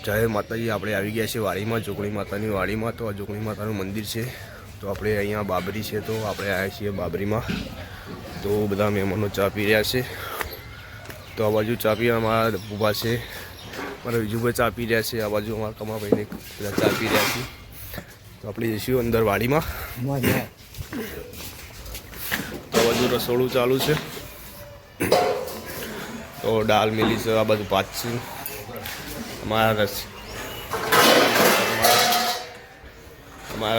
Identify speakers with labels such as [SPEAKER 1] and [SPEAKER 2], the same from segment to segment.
[SPEAKER 1] જય માતાજી। આપણે આવી ગયા છે વાડીમાં, જોગણી માતાની વાડીમાં। તો આ જોગણી માતાનું મંદિર છે। તો આપણે અહીંયા બાબરી છે, તો આપણે આવ્યા છીએ બાબરીમાં। તો બધા મહેમાનો ચા પી રહ્યા છે। તો આ બાજુ ચા પી અમારા ઊભા છે, મારા વિજુભાઈ ચા પી રહ્યા છે। આ બાજુ અમારા કમાભાઈને બધા ચા પી રહ્યા છે। તો આપણે જઈશું અંદર વાડીમાં। તો આ બાજુ રસોડું ચાલુ છે। તો દાળ મિલી છે, આ બાજુ ભાત છે। हमारा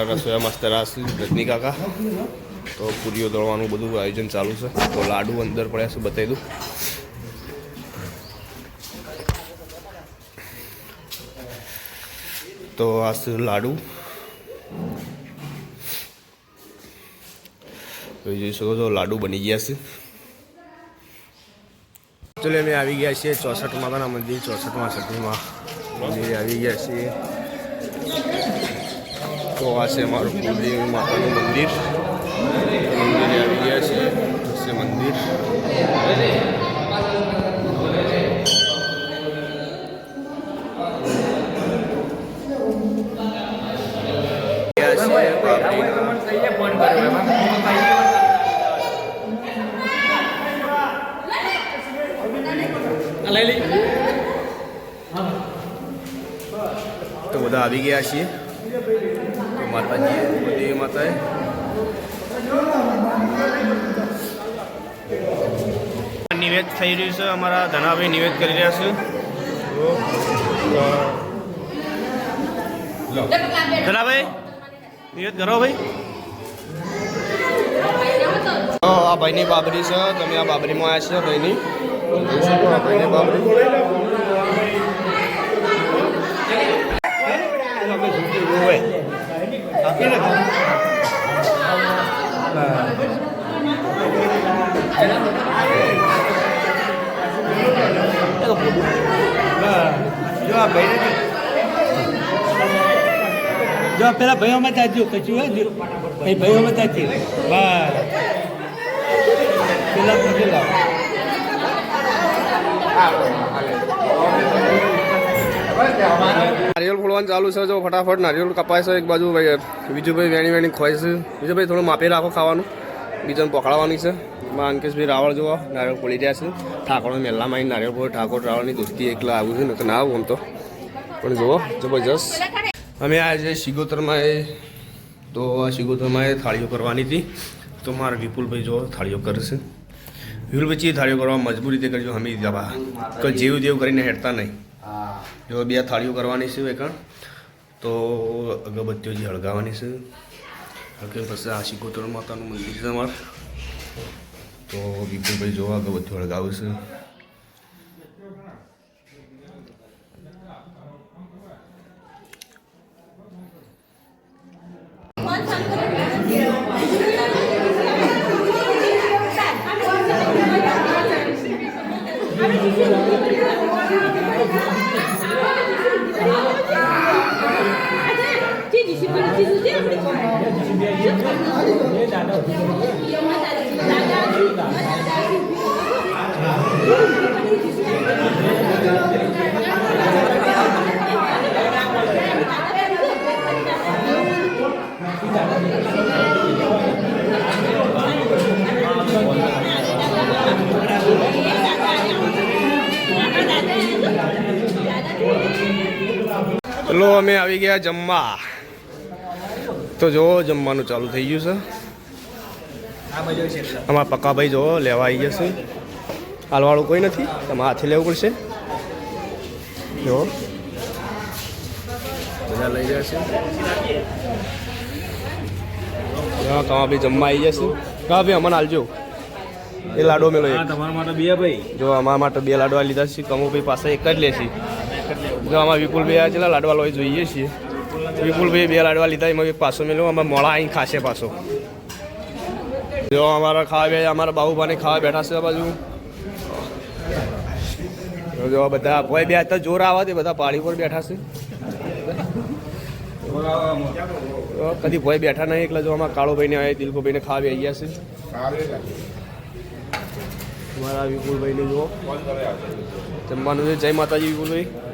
[SPEAKER 1] रसोईया मस्त रास रजनी काका। तो पूरी दौड़वा बधु आयोजन चालू है। तो लाडू अंदर पड़ा से बताई दूँ। तो आज लाडू तो जी सको तो लाडू बनी गया से। चलिए अमे आ गया छे 64 माता मंदिर, 64 सदी में मंदिर आ गया छे। तो आ से हमारू कुलदेवी माता मंदिर, मंदिर आ गया छे से मंदिर। तो बधा आ गया छे। तो माताजी देवी माता है निवेद थी रही है। अमरा धनाभाई निवेद कर रहा है। धनाभाई निवेद करो भाई। तो आ भाई ने बाबरी है, तब आ बाबरी में आया छे। भाई भाई ने बाबरी
[SPEAKER 2] जो पेला भाइयों में ताजू कचू है जो भाइयों में ताजी बस पेला पेला
[SPEAKER 1] नारियल फोड़वा चालू है। जो फटाफट नारियल कपाय है। एक बाजू बीजू भाई वेणी वेणी खोय से। बीजू भाई थोड़ा मापे राखो खावा। बीजा पकड़वानी है। अंकेश भाई रावण जो नारियल फोड़ी रहा है। ठाकोर मेला में नारियल फोड़ ठाकोर रावण की दोस्ती एकला आવું છે, तो ना आવું हम तो પણ જુઓ જબરજસ્ત। અમે આજે સિગોતર में तो सिगोतर में थाड़ीओ करवानी थी। तो मारा विपुल भाई जो थाड़ीओ करे से। विपुल भाई चीज थाड़ीओ करवा मजबूरी थी करजो। हम जवा कल जेव देव करीने हेडता नहीं। जो बे थाड़ीओ करवानी है एक। तो अगरबत्तीओ जी हड़गावानी है। हड़के पछी आ सिगोतर मातानुं मंदिर छे अमार। तो विपुल भाई जो अगरबत्ती हड़गावे छे। चलो अमे आ गया जमवा। तो जो जमवानुं चालू थई गयुं छे। अमारा पक्का भाई जो लेवा आई जशे। हालवाळुं कोई नथी, तमारे हाथे लेवुं पड़शे। जो बधा लई जशे। कमा भाई जमवा आई जशे। कहा भाई अमने आलजो ए लाडो मेलो एक
[SPEAKER 2] તમારા માટે બે ભાઈ।
[SPEAKER 1] जो अमारा माटे बे लाडवा लीधा छे। कमो भाई पासे एक ज लेशे। जो आम विपुल भाई आज लाडवा लई जोईए छीए। विपुल भाई बे लाडवा लीधा एम एक पासो मेलो। अमे मोड़ा आई खासे पासो। जो अमारा खावा अमारा बाबूभाई खावा बैठा से। बाजू जो बधा कोई बे तो जोर आवा ते बधा पाड़ी पर बैठा से। कभी भाई बैठा नहीं એટલે જો આમાં કાળો ભાઈ ને આયા દિલકો ભાઈ ને ખાવા આવી ગયા છે તમારા વિપુલ ભાઈ ને જો જમવાનું છે। જય માતાજી વિપુલ ભાઈ।